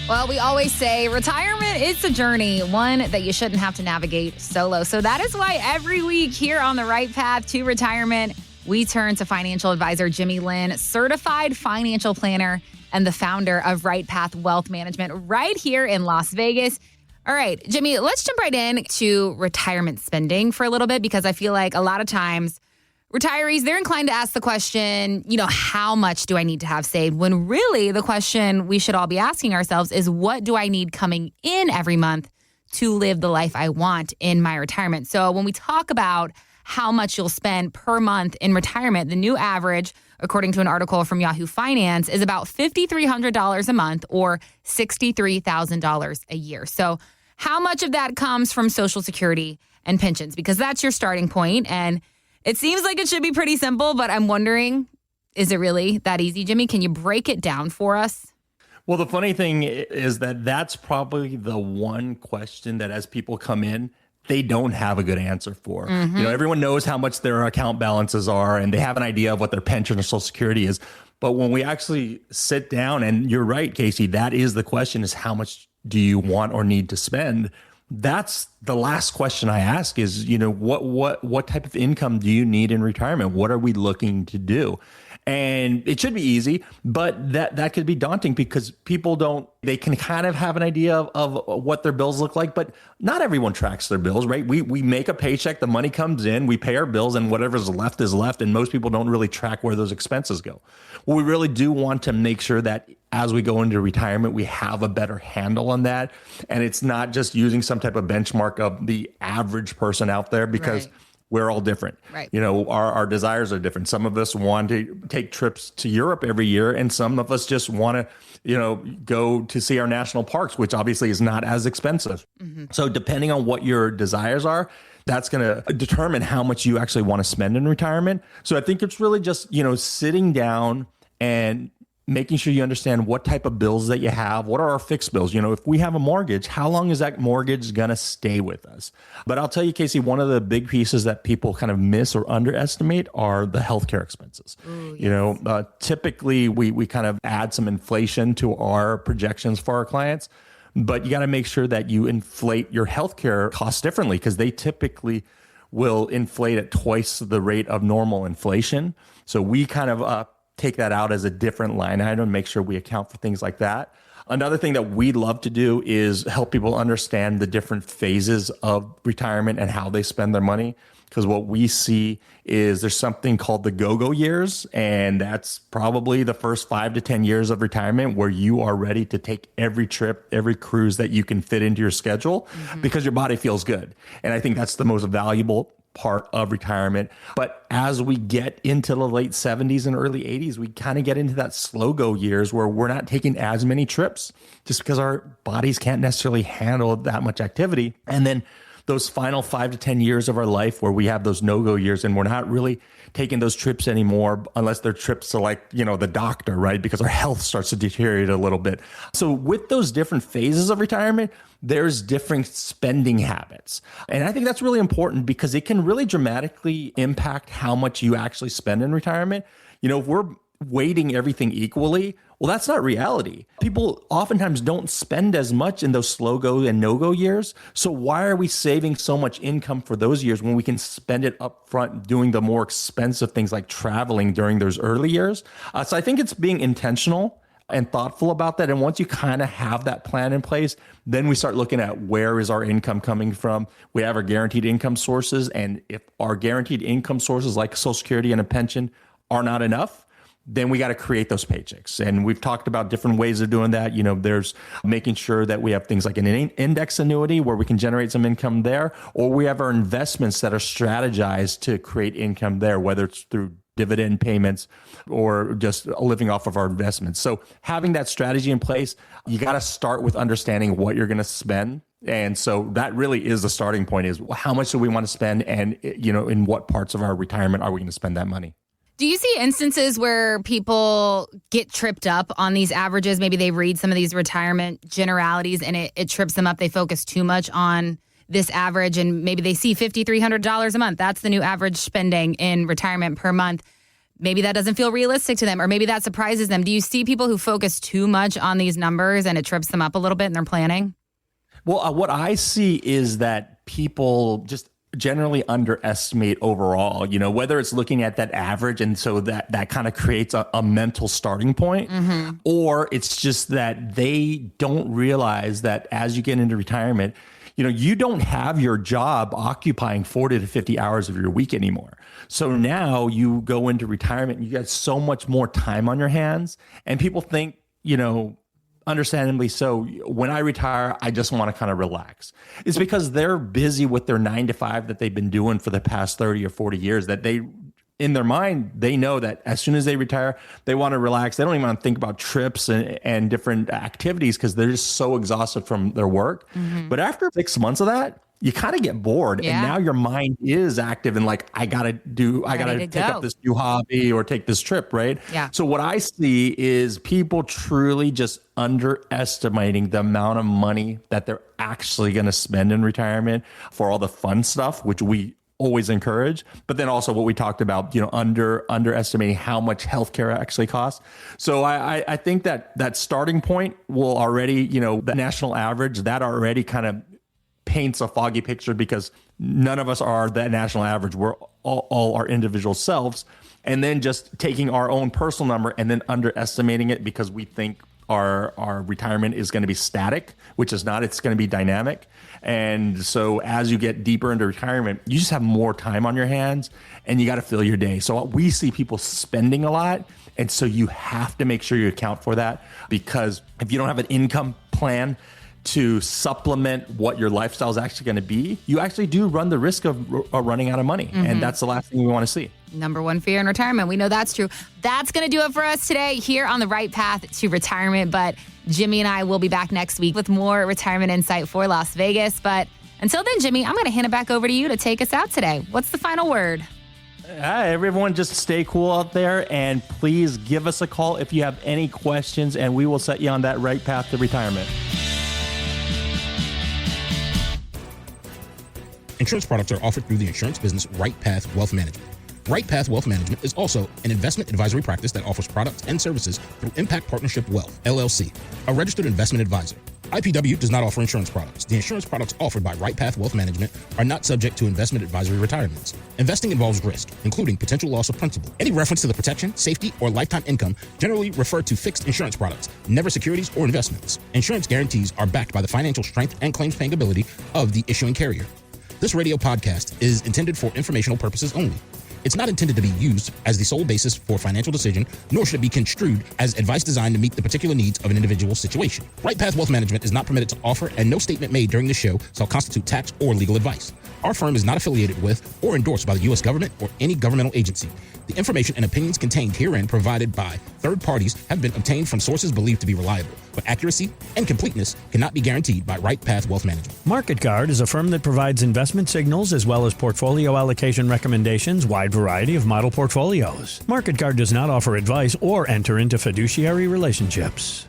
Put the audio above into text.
Well, we always say retirement is a journey, one that you shouldn't have to navigate solo. So that is why every week here on The Right Path to Retirement, we turn to financial advisor Jimmy Lynn, certified financial planner and the founder of Right Path Wealth Management right here in Las Vegas. All right, Jimmy, let's jump right in to retirement spending for a little bit, because I feel like a lot of times retirees, they're inclined to ask the question, how much do I need to have saved? When really the question we should all be asking ourselves is, what do I need coming in every month to live the life I want in my retirement? So when we talk about how much you'll spend per month in retirement, the new average, according to an article from Yahoo Finance, is about $5,300 a month or $63,000 a year. So how much of that comes from Social Security and pensions? Because that's your starting point. And it seems like it should be pretty simple, but I'm wondering, is it really that easy, Jimmy? Can you break it down for us? Well, the funny thing is that that's probably the one question that as people come in, they don't have a good answer for. Mm-hmm. Everyone knows how much their account balances are and they have an idea of what their pension or Social Security is. But when we actually sit down, and you're right, Casey, that is the question, is how much do you want or need to spend? That's the last question I ask is, what type of income do you need in retirement? What are we looking to do? And it should be easy, but that could be daunting because they can kind of have an idea of what their bills look like, but not everyone tracks their bills, right? We make a paycheck, the money comes in, we pay our bills, and whatever's left is left. And most people don't really track where those expenses go. Well, we really do want to make sure that as we go into retirement, we have a better handle on that. And it's not just using some type of benchmark of the average person out there, because we're all different. Right. Our desires are different. Some of us want to take trips to Europe every year, and some of us just want to, go to see our national parks, which obviously is not as expensive. Mm-hmm. So depending on what your desires are, that's going to determine how much you actually want to spend in retirement. So I think it's really just, sitting down and making sure you understand what type of bills that you have. What are our fixed bills? If we have a mortgage, how long is that mortgage going to stay with us? But I'll tell you, Casey, one of the big pieces that people kind of miss or underestimate are the healthcare expenses. Ooh, yes. Typically we kind of add some inflation to our projections for our clients, but you got to make sure that you inflate your healthcare costs differently, because they typically will inflate at twice the rate of normal inflation. So we kind of take that out as a different line item, make sure we account for things like that. Another thing that we love to do is help people understand the different phases of retirement and how they spend their money. Because what we see is there's something called the go-go years, and that's probably the first 5 to 10 years of retirement where you are ready to take every trip, every cruise that you can fit into your schedule, because your body feels good. And I think that's the most valuable part of retirement. But as we get into the late 70s and early 80s, we kind of get into that slow go years where we're not taking as many trips just because our bodies can't necessarily handle that much activity. And then those final 5 to 10 years of our life where we have those no-go years and we're not really taking those trips anymore unless they're trips to the doctor, right? Because our health starts to deteriorate a little bit. So with those different phases of retirement, there's different spending habits. And I think that's really important because it can really dramatically impact how much you actually spend in retirement. If we're weighting everything equally, well, that's not reality. People oftentimes don't spend as much in those slow go and no go years. So why are we saving so much income for those years when we can spend it up front doing the more expensive things like traveling during those early years? So I think it's being intentional and thoughtful about that. And once you kind of have that plan in place, then we start looking at where is our income coming from. We have our guaranteed income sources. And if our guaranteed income sources like Social Security and a pension are not enough, then we got to create those paychecks. And we've talked about different ways of doing that. There's making sure that we have things like an index annuity where we can generate some income there, or we have our investments that are strategized to create income there, whether it's through dividend payments or just living off of our investments. So having that strategy in place, you got to start with understanding what you're going to spend. And so that really is the starting point, is how much do we want to spend, and in what parts of our retirement are we going to spend that money? Do you see instances where people get tripped up on these averages? Maybe they read some of these retirement generalities and it trips them up. They focus too much on this average, and maybe they see $5,300 a month. That's the new average spending in retirement per month. maybe that doesn't feel realistic to them, or maybe that surprises them. Do you see people who focus too much on these numbers and it trips them up a little bit in their planning? Well, what I see is that people just generally underestimate overall, whether it's looking at that average. And so that kind of creates a mental starting point, or it's just that they don't realize that as you get into retirement, you don't have your job occupying 40 to 50 hours of your week anymore. So now you go into retirement, you get so much more time on your hands, and people think, understandably so, when I retire, I just want to kind of relax. It's because they're busy with their 9 to 5 that they've been doing for the past 30 or 40 years, that they, in their mind, they know that as soon as they retire, they want to relax. They don't even want to think about trips and different activities because they're just so exhausted from their work. But after 6 months of that, you kind of get bored, and now your mind is active and like, I gotta take up this new hobby or take this trip, right? Yeah. So what I see is people truly just underestimating the amount of money that they're actually going to spend in retirement for all the fun stuff, which we always encourage, but then also what we talked about, underestimating how much healthcare actually costs. So I think that starting point will already, the national average, that already kind of paints a foggy picture because none of us are that national average. We're all our individual selves. And then just taking our own personal number and then underestimating it because we think our retirement is going to be static, which is not. It's going to be dynamic. And so as you get deeper into retirement, you just have more time on your hands and you got to fill your day. So we see people spending a lot. And so you have to make sure you account for that, because if you don't have an income plan to supplement what your lifestyle is actually going to be, you actually do run the risk of running out of money. And that's the last thing we want to see. Number one fear in retirement. We know that's true. That's going to do it for us today here on the right path to retirement. But Jimmy and I will be back next week with more retirement insight for Las Vegas. But until then, Jimmy, I'm going to hand it back over to you to take us out today. What's the final word? Hi, everyone, just stay cool out there, and please give us a call if you have any questions, and we will set you on that right path to retirement. Insurance products are offered through the insurance business Right Path Wealth Management. Right Path Wealth Management is also an investment advisory practice that offers products and services through Impact Partnership Wealth, LLC, a registered investment advisor. IPW does not offer insurance products. The insurance products offered by Right Path Wealth Management are not subject to investment advisory requirements. Investing involves risk, including potential loss of principal. Any reference to the protection, safety, or lifetime income generally refer to fixed insurance products, never securities or investments. Insurance guarantees are backed by the financial strength and claims paying ability of the issuing carrier. This radio podcast is intended for informational purposes only. It's not intended to be used as the sole basis for financial decision, nor should it be construed as advice designed to meet the particular needs of an individual situation. Right Path Wealth Management is not permitted to offer, and no statement made during the show shall constitute tax or legal advice. Our firm is not affiliated with or endorsed by the U.S. government or any governmental agency. The information and opinions contained herein provided by third parties have been obtained from sources believed to be reliable, but accuracy and completeness cannot be guaranteed by Right Path Wealth Management. Market Guard is a firm that provides investment signals as well as portfolio allocation recommendations, wide variety of model portfolios. Market Guard does not offer advice or enter into fiduciary relationships.